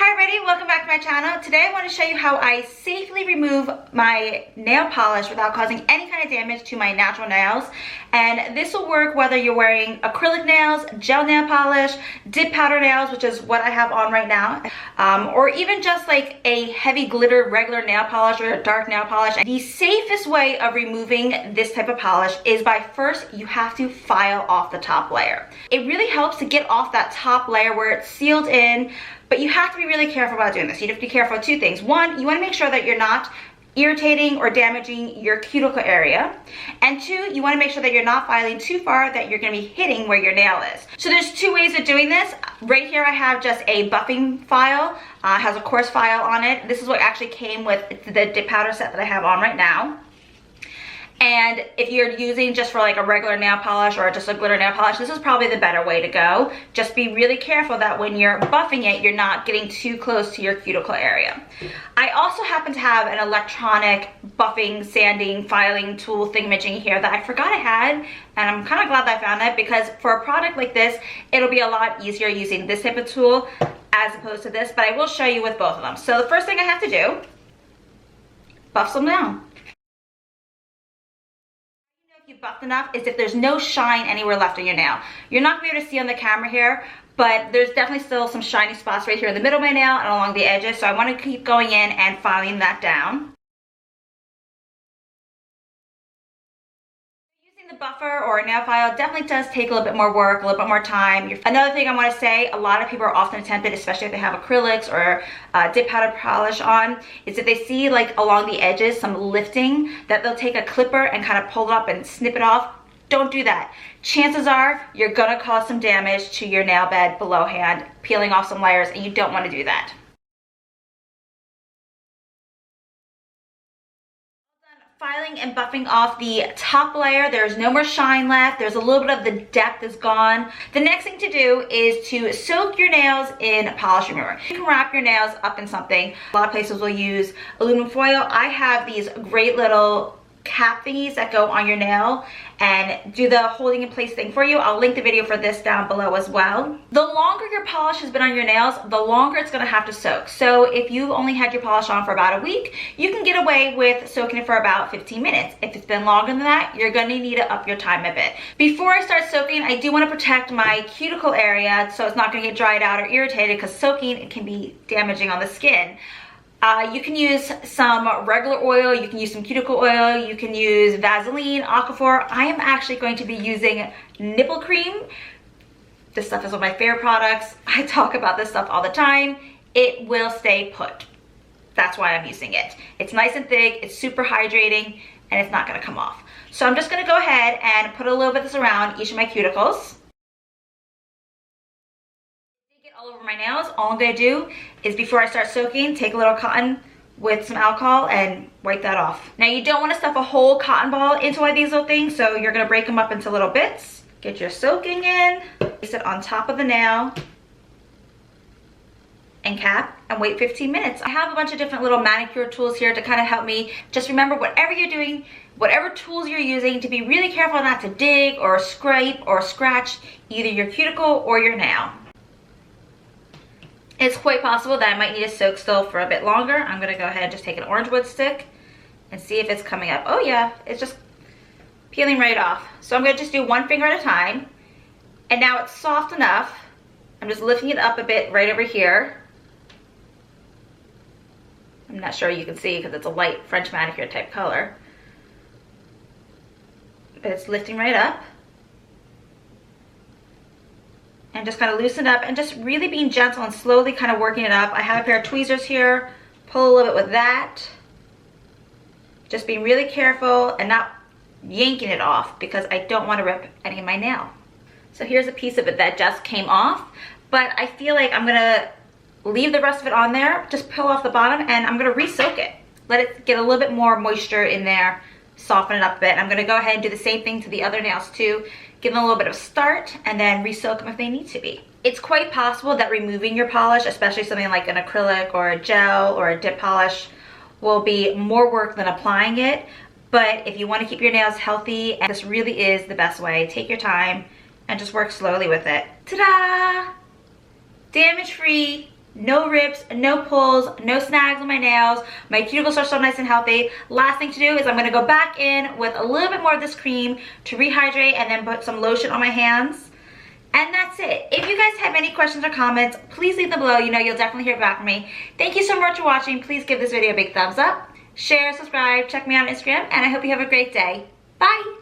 Hi everybody, welcome back to my channel. Today I want to show you how I safely remove my nail polish without causing any kind of damage to my natural nails. And this will work whether you're wearing acrylic nails, gel nail polish, dip powder nails, which is what I have on right now, or even just like a heavy glitter regular nail polish or a dark nail polish. The safest way of removing this type of polish is by first you have to file off the top layer. It really helps to get off that top layer where it's sealed in. But you have to be really careful about doing this. You have to be careful of two things. One, you want to make sure that you're not irritating or damaging your cuticle area. And two, you want to make sure that you're not filing too far that you're going to be hitting where your nail is. So there's two ways of doing this. Right here I have just a buffing file. It has a coarse file on it. This is what actually came with the dip powder set that I have on right now. And if you're using just for like a regular nail polish or just a glitter nail polish, this is probably the better way to go. Just be really careful that when you're buffing it, you're not getting too close to your cuticle area. I also happen to have an electronic buffing, sanding, filing tool thingamajig here that I forgot I had, and I'm kind of glad that I found it because for a product like this, it'll be a lot easier using this type of tool as opposed to this, but I will show you with both of them. So the first thing I have to do, buff some down. Buffed enough is if there's no shine anywhere left on your nail. You're not going to be able to see on the camera here, but there's definitely still some shiny spots right here in the middle of my nail and along the edges, so I want to keep going in and filing that down. Using the buffer or a nail file definitely does take a little bit more work, a little bit more time. Another thing I want to say, a lot of people are often tempted, especially if they have acrylics or dip powder polish on, is if they see like along the edges some lifting, that they'll take a clipper and kind of pull it up and snip it off. Don't do that. Chances are you're gonna cause some damage to your nail bed below hand, peeling off some layers, and you don't want to do that. Filing and buffing off the top layer, there's no more shine left, there's a little bit of the depth is gone. The next thing to do is to soak your nails in polish remover. You can wrap your nails up in something. A lot of places will use aluminum foil. I have these great little cap thingies that go on your nail and do the holding in place thing for you. I'll link the video for this down below as well. The longer your polish has been on your nails, the longer it's going to have to soak. So if you only had your polish on for about a week, you can get away with soaking it for about 15 minutes. If it's been longer than that, you're going to need to up your time a bit. Before I start soaking, I do want to protect my cuticle area so it's not going to get dried out or irritated, because soaking, it can be damaging on the skin. You can use some regular oil, you can use some cuticle oil, you can use Vaseline, Aquaphor. I am actually going to be using nipple cream. This stuff is one of my favorite products. I talk about this stuff all the time. It will stay put. That's why I'm using it. It's nice and thick, it's super hydrating, and it's not gonna come off. So I'm just gonna go ahead and put a little bit of this around each of my cuticles. All over my nails. All I'm going to do is, before I start soaking, take a little cotton with some alcohol and wipe that off. Now you don't want to stuff a whole cotton ball into one of these little things, so you're going to break them up into little bits. Get your soaking in, place it on top of the nail, and cap, and wait 15 minutes. I have a bunch of different little manicure tools here to kind of help me. Just remember, whatever you're doing, whatever tools you're using, to be really careful not to dig or scrape or scratch either your cuticle or your nail. It's quite possible that I might need to soak still for a bit longer. I'm gonna go ahead and just take an orange wood stick and see if it's coming up. Oh yeah, it's just peeling right off. So I'm gonna just do one finger at a time. And now it's soft enough. I'm just lifting it up a bit right over here. I'm not sure you can see because it's a light French manicure type color. But it's lifting right up. And just kind of loosen it up and just really being gentle and slowly kind of working it up. I have a pair of tweezers here. Pull a little bit with that. Just being really careful and not yanking it off because I don't want to rip any of my nail. So here's a piece of it that just came off, but I feel like I'm gonna leave the rest of it on there, just peel off the bottom, and I'm gonna re-soak it. Let it get a little bit more moisture in there, soften it up a bit. I'm gonna go ahead and do the same thing to the other nails too. Give them a little bit of start and then re-soak them if they need to be. It's quite possible that removing your polish, especially something like an acrylic or a gel or a dip polish, will be more work than applying it. But if you want to keep your nails healthy, this really is the best way. Take your time and just work slowly with it. Ta-da! Damage-free no rips, no pulls, no snags on my nails. My cuticles are so nice and healthy. Last thing to do is I'm gonna go back in with a little bit more of this cream to rehydrate and then put some lotion on my hands. And that's it. If you guys have any questions or comments, please leave them below. You know you'll definitely hear back from me. Thank you so much for watching. Please give this video a big thumbs up. Share, subscribe, check me out on Instagram, and I hope you have a great day. Bye!